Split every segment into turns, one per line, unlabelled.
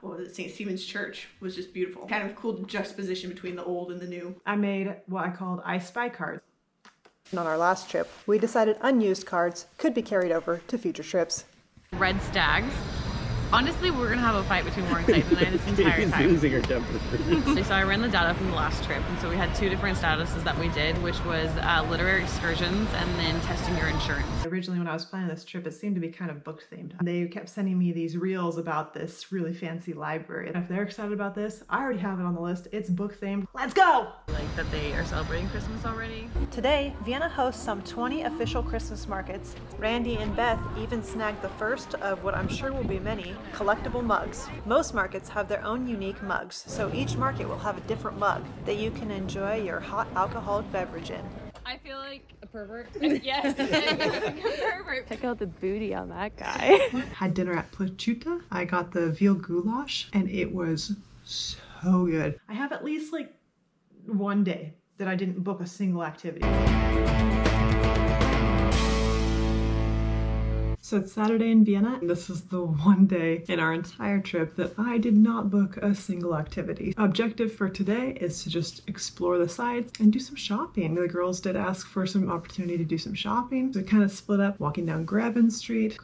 what was it, St. Stephen's Church was just beautiful. Kind of cool juxtaposition between the old and the new.
I made what I called I Spy cards.
And on our last trip, we decided unused cards could be carried over to future trips.
Red stags. Honestly, we're gonna have a fight between Warren and Clayton and I this entire time.
Losing her temper.
So I ran the data from the last trip, and so we had 2 different statuses that we did, which was literary excursions and then testing your insurance.
Originally, when I was planning this trip, it seemed to be kind of book themed. They kept sending me these reels about this really fancy library. And if they're excited about this, I already have it on the list. It's book themed. Let's go!
Like that they are celebrating Christmas already.
Today, Vienna hosts some 20 official Christmas markets. Randy and Beth even snagged the first of what I'm sure will be many collectible mugs. Most markets have their own unique mugs, so each market will have a different mug that you can enjoy your hot alcoholic beverage in.
I feel like a pervert. Yes, a pervert.
Check out the booty on that guy.
Had dinner at Plachuta. I got the veal goulash and it was so good. I have at least like one day that I didn't book a single activity. So it's Saturday in Vienna, and this is the one day in our entire trip that I did not book a single activity. Objective for today is to just explore the sites and do some shopping. The girls did ask for some opportunity to do some shopping. So we kind of split up, walking down Graben Street.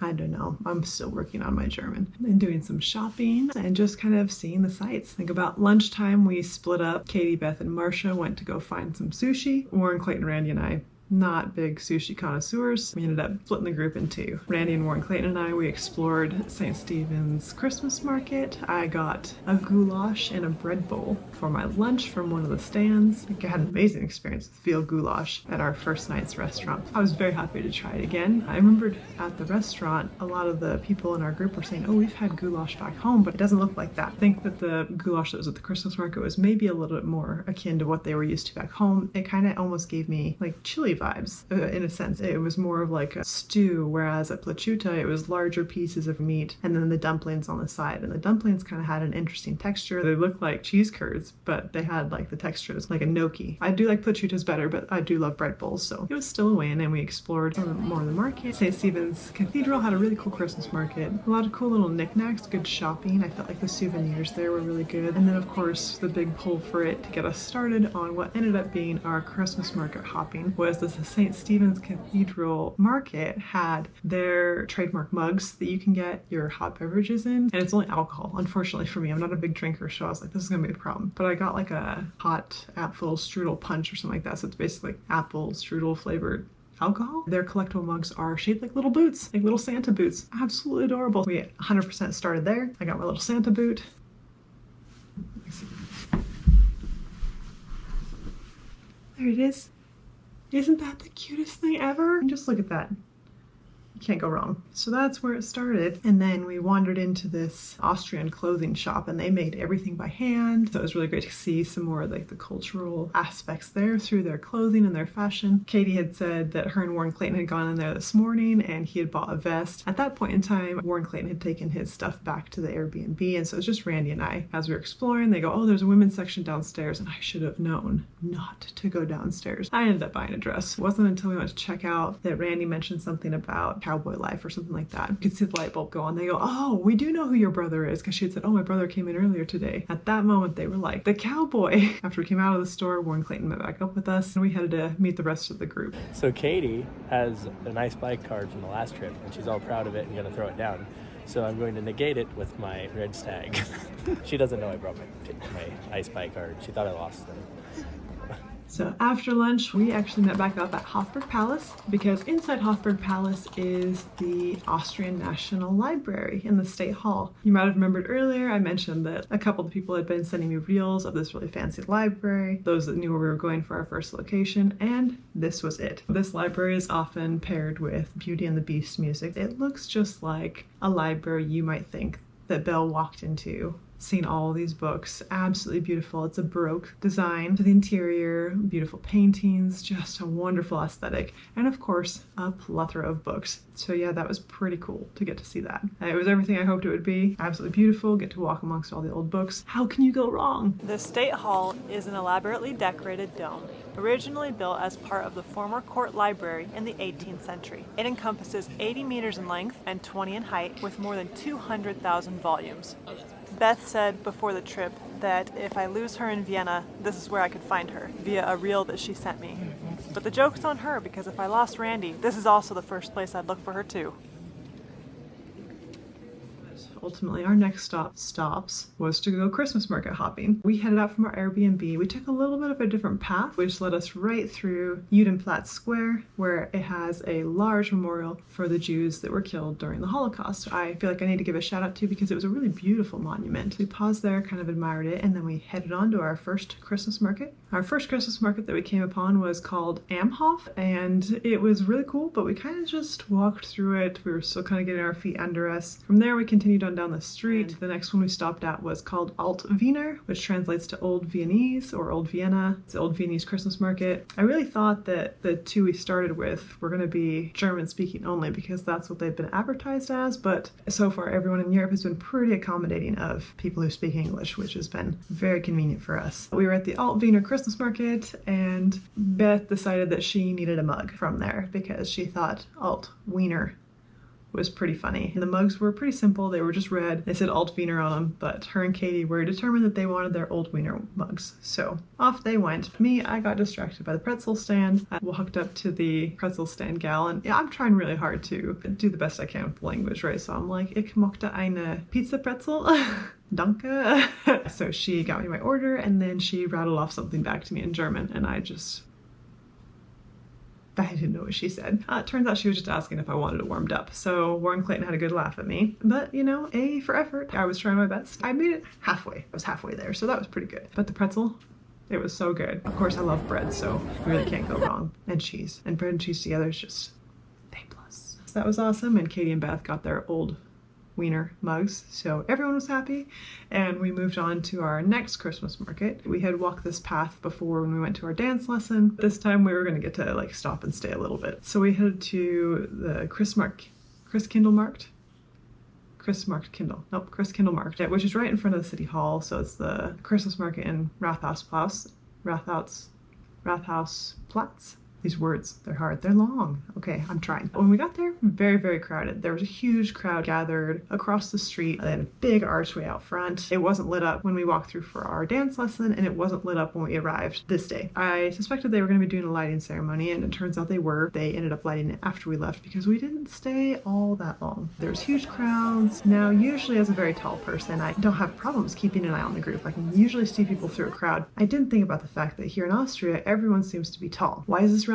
I don't know, I'm still working on my German. And doing some shopping and just kind of seeing the sights. I think about lunchtime we split up. Katie, Beth, and Marcia went to go find some sushi. Warren, Clayton, Randy, and I, not big sushi connoisseurs. We ended up splitting the group in 2. Randy and Warren, Clayton, and I, we explored St. Stephen's Christmas Market. I got a goulash and a bread bowl for my lunch from one of the stands. I had an amazing experience with veal goulash at our first night's restaurant. I was very happy to try it again. I remembered at the restaurant, a lot of the people in our group were saying, oh, we've had goulash back home, but it doesn't look like that. I think that the goulash that was at the Christmas market was maybe a little bit more akin to what they were used to back home. It kind of almost gave me like chili vibes in a sense. It was more of like a stew, whereas at Plachuta it was larger pieces of meat and then the dumplings on the side, and the dumplings kind of had an interesting texture. They looked like cheese curds, but they had like the texture like a gnocchi. I do like Plachuta's better, but I do love bread bowls, so it was still a win. And we explored more of the market. St. Stephen's Cathedral had a really cool Christmas market, a lot of cool little knickknacks, good shopping. I felt like the souvenirs there were really good. And then of course the big pull for it to get us started on what ended up being our Christmas market hopping was the St. Stephen's Cathedral Market had their trademark mugs that you can get your hot beverages in, and it's only alcohol. Unfortunately for me, I'm not a big drinker, so I was like, this is gonna be a problem. But I got like a hot apple strudel punch or something like that, so it's basically like apple strudel flavored alcohol. Their collectible mugs are shaped like little boots, like little Santa boots. Absolutely adorable. We 100% started there. I got my little Santa boot. There it is. Isn't that the cutest thing ever? Just look at that. You can't go wrong. So that's where it started. And then we wandered into this Austrian clothing shop and they made everything by hand. So it was really great to see some more like the cultural aspects there through their clothing and their fashion. Katie had said that her and Warren Clayton had gone in there this morning and he had bought a vest. At that point in time, Warren Clayton had taken his stuff back to the Airbnb, and so it was just Randy and I. As we were exploring, they go, oh, there's a women's section downstairs, and I should have known not to go downstairs. I ended up buying a dress. It wasn't until we went to check out that Randy mentioned something about cowboy life or something like that. You could see the light bulb go on. They go, oh, we do know who your brother is, because she had said, oh, my brother came in earlier today. At that moment, they were like, the cowboy. After we came out of the store, Warren Clayton met back up with us, and we headed to meet the rest of the group.
So Katie has a nice bike card from the last trip, and she's all proud of it and gonna throw it down. So I'm going to negate it with my red stag. She doesn't know I brought my ice bike card. She thought I lost them.
So after lunch, we actually met back up at Hofburg Palace, because inside Hofburg Palace is the Austrian National Library in the State Hall. You might have remembered earlier, I mentioned that a couple of people had been sending me reels of this really fancy library, those that knew where we were going for our first location, and this was it. This library is often paired with Beauty and the Beast music. It looks just like a library you might think that Belle walked into seen all these books. Absolutely beautiful. It's a Baroque design to the interior, beautiful paintings, just a wonderful aesthetic, and of course, a plethora of books. So yeah, that was pretty cool to get to see that. It was everything I hoped it would be. Absolutely beautiful, get to walk amongst all the old books. How can you go wrong?
The State Hall is an elaborately decorated dome, originally built as part of the former court library in the 18th century. It encompasses 80 meters in length and 20 in height, with more than 200,000 volumes. Beth said before the trip that if I lose her in Vienna, this is where I could find her, via a reel that she sent me. But the joke's on her, because if I lost Randy, this is also the first place I'd look for her too.
Ultimately, our next stops was to go Christmas market hopping. We headed out from our Airbnb. We took a little bit of a different path, which led us right through Judenplatz Square, where it has a large memorial for the Jews that were killed during the Holocaust. I feel like I need to give a shout out to because it was a really beautiful monument. We paused there, kind of admired it, and then we headed on to our first Christmas market. Our first Christmas market that we came upon was called Hof, and it was really cool, but we kind of just walked through it. We were still kind of getting our feet under us. From there, we continued on down the street. The next one we stopped at was called Altwiener, which translates to Old Viennese or Old Vienna. It's the Old Viennese Christmas market. I really thought that the two we started with were going to be German speaking only because that's what they've been advertised as, but so far everyone in Europe has been pretty accommodating of people who speak English, which has been very convenient for us. We were at the Altwiener Christmas Market, and Beth decided that she needed a mug from there because she thought Altwiener was pretty funny. The mugs were pretty simple. They were just red. They said Altwiener on them, but her and Katie were determined that they wanted their Old Wiener mugs. So off they went. Me, I got distracted by the pretzel stand. I walked up to the pretzel stand gal, and yeah, I'm trying really hard to do the best I can with the language, right? So I'm like, ich mochte eine Pizza Pretzel. Danke. So she got me my order, and then she rattled off something back to me in German, and I didn't know what she said. It turns out she was just asking if I wanted it warmed up. So Warren Clayton had a good laugh at me. But, you know, A for effort. I was trying my best. I made it halfway. I was halfway there, so that was pretty good. But the pretzel, it was so good. Of course, I love bread, so you really can't go wrong. And cheese. And bread and cheese together is just A+. So that was awesome, and Katie and Beth got their Old Wiener mugs, so everyone was happy, and we moved on to our next Christmas market. We had walked this path before when we went to our dance lesson. This time we were going to get to like stop and stay a little bit. So we headed to the Christkindlmarkt, which is right in front of the city hall. So it's the Christmas market in Rathausplatz. These words, they're hard, they're long. Okay, I'm trying. When we got there, very, very crowded. There was a huge crowd gathered across the street. They had a big archway out front. It wasn't lit up when we walked through for our dance lesson, and it wasn't lit up when we arrived this day. I suspected they were going to be doing a lighting ceremony, and it turns out they were. They ended up lighting it after we left because we didn't stay all that long. There was huge crowds. Now, usually as a very tall person, I don't have problems keeping an eye on the group. I can usually see people through a crowd. I didn't think about the fact that here in Austria, everyone seems to be tall. Why is this relevant?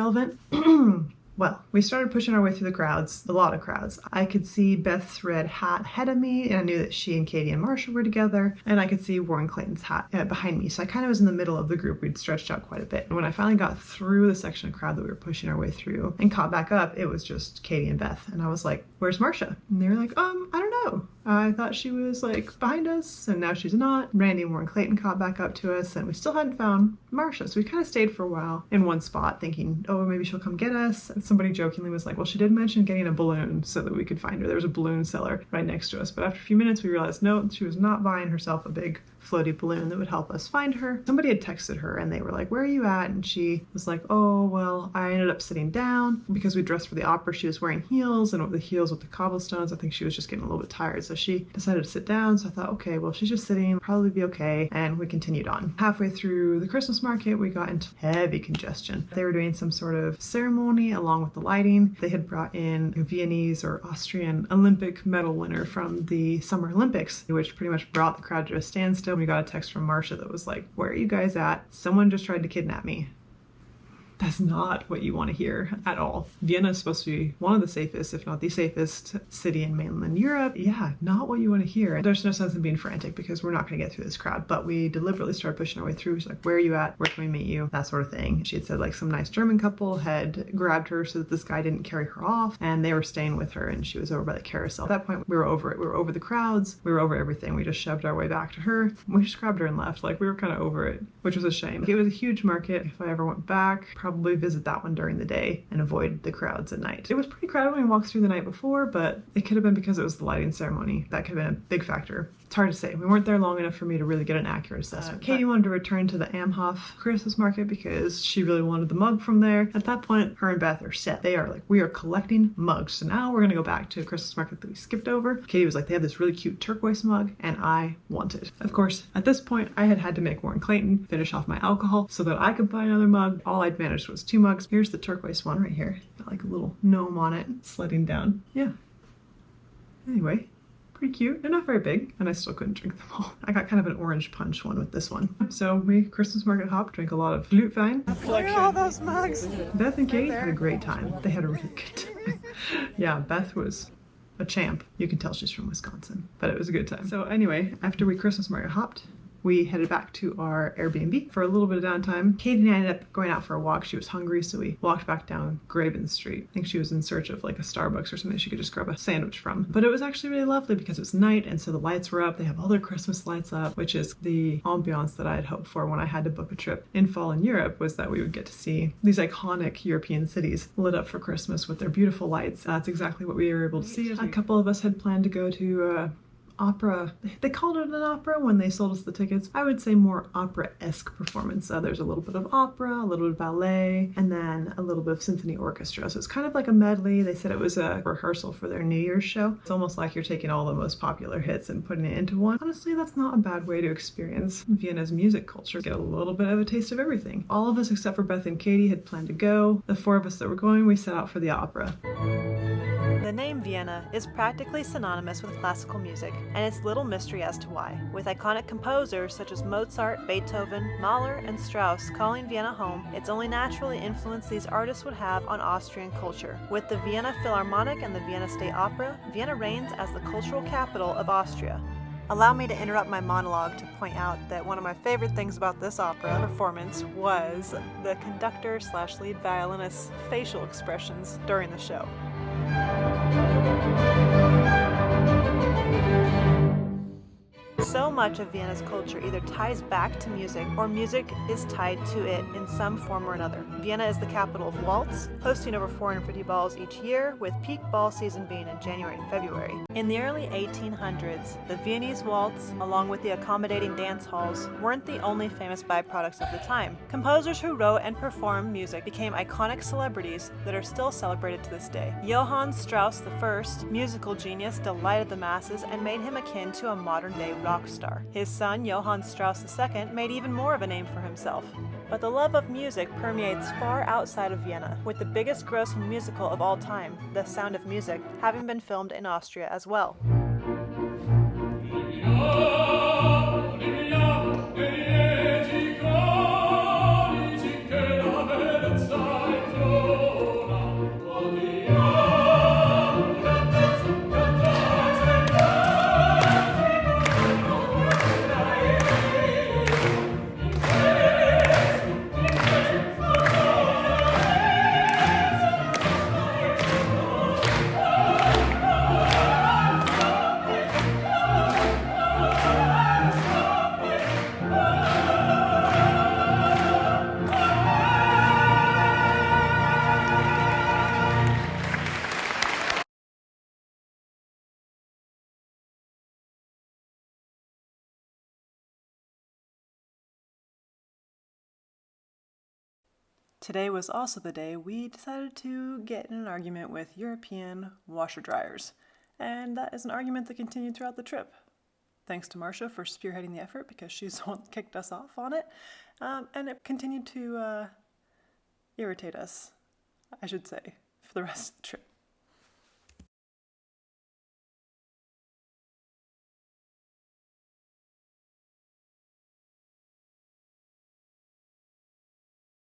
Well, we started pushing our way through the crowds, a lot of crowds. I could see Beth's red hat ahead of me, and I knew that she and Katie and Marsha were together, and I could see Warren Clayton's hat behind me. So I kind of was in the middle of the group. We'd stretched out quite a bit. And when I finally got through the section of crowd that we were pushing our way through and caught back up, it was just Katie and Beth. And I was like, where's Marsha? And they were like, I don't know. I thought she was like behind us, and now she's not. Randy and Warren Clayton caught back up to us, and we still hadn't found Marsha. So we kind of stayed for a while in one spot thinking, oh, maybe she'll come get us. And somebody jokingly was like, well, she did mention getting a balloon so that we could find her. There was a balloon seller right next to us. But after a few minutes, we realized, no, she was not buying herself a big floaty balloon that would help us find her. Somebody had texted her, and they were like, where are you at? And she was like, oh, well, I ended up sitting down because we dressed for the opera. She was wearing heels, and with the heels with the cobblestones, I think she was just getting a little bit tired. So she decided to sit down. So I thought, okay, well, she's just sitting, probably be okay. And we continued on. Halfway through the Christmas market, we got into heavy congestion. They were doing some sort of ceremony along with the lighting. They had brought in a Viennese or Austrian Olympic medal winner from the Summer Olympics, which pretty much brought the crowd to a standstill. We got a text from Marsha that was like, where are you guys at? Someone just tried to kidnap me. That's not what you want to hear at all. Vienna is supposed to be one of the safest, if not the safest city in mainland Europe. Yeah, not what you want to hear. There's no sense in being frantic because we're not going to get through this crowd, but we deliberately started pushing our way through. She's like, where are you at? Where can we meet you? That sort of thing. She had said like some nice German couple had grabbed her so that this guy didn't carry her off, and they were staying with her, and she was over by the carousel. At that point, we were over it. We were over the crowds. We were over everything. We just shoved our way back to her. We just grabbed her and left. Like, we were kind of over it, which was a shame. It was a huge market. If I ever went back, probably visit that one during the day and avoid the crowds at night. It was pretty crowded when we walked through the night before, but it could have been because it was the lighting ceremony. That could have been a big factor. It's hard to say. We weren't there long enough for me to really get an accurate assessment. Katie wanted to return to the Hof Christmas Market because she really wanted the mug from there. At that point, her and Beth are set. They are like, we are collecting mugs. So now we're going to go back to a Christmas market that we skipped over. Katie was like, they have this really cute turquoise mug, and I want it. Of course, at this point, I had to make Warren Clayton finish off my alcohol so that I could buy another mug. All I'd managed was 2 mugs. Here's the turquoise one right here. Got like a little gnome on it, sliding down. Yeah. Anyway. Pretty cute. They're not very big, and I still couldn't drink them all. I got kind of an orange punch one with this one. So we Christmas market hop, drank a lot of Glühwein.
Look at all those mugs.
Beth and Katie had a great time. They had a really good time. Yeah, Beth was a champ. You can tell she's from Wisconsin, but it was a good time. So anyway, after we Christmas market hopped, we headed back to our Airbnb for a little bit of downtime. Katie and I ended up going out for a walk. She was hungry, so we walked back down Graven Street. I think she was in search of like a Starbucks or something she could just grab a sandwich from. But it was actually really lovely because it was night, and so the lights were up. They have all their Christmas lights up, which is the ambiance that I had hoped for when I had to book a trip in fall in Europe, was that we would get to see these iconic European cities lit up for Christmas with their beautiful lights. That's exactly what we were able to see. A couple of us had planned to go to opera. They called it an opera when they sold us the tickets. I would say more opera-esque performance. There's a little bit of opera, a little bit of ballet, and then a little bit of symphony orchestra. So it's kind of like a medley. They said it was a rehearsal for their New Year's show. It's almost like you're taking all the most popular hits and putting it into one. Honestly, that's not a bad way to experience Vienna's music culture. Get a little bit of a taste of everything. All of us except for Beth and Katie had planned to go. The 4 of us that were going, we set out for the opera.
The name Vienna is practically synonymous with classical music, and it's little mystery as to why. With iconic composers such as Mozart, Beethoven, Mahler, and Strauss calling Vienna home, it's only natural the influence these artists would have on Austrian culture. With the Vienna Philharmonic and the Vienna State Opera, Vienna reigns as the cultural capital of Austria. Allow me to interrupt my monologue to point out that one of my favorite things about this opera performance was the conductor/lead violinist's facial expressions during the show. So much of Vienna's culture either ties back to music or music is tied to it in some form or another. Vienna is the capital of waltz, hosting over 450 balls each year, with peak ball season being in January and February. In the early 1800s, the Viennese waltz, along with the accommodating dance halls, weren't the only famous byproducts of the time. Composers who wrote and performed music became iconic celebrities that are still celebrated to this day. Johann Strauss I, musical genius, delighted the masses and made him akin to a modern-day rock star. His son, Johann Strauss II, made even more of a name for himself. But the love of music permeates far outside of Vienna, with the biggest grossing musical of all time, The Sound of Music, having been filmed in Austria as well. Today was also the day we decided to get in an argument with European washer dryers, and that is an argument that continued throughout the trip. Thanks to Marcia for spearheading the effort because she's the one that kicked us off on it, and it continued to irritate us, I should say, for the rest of the trip.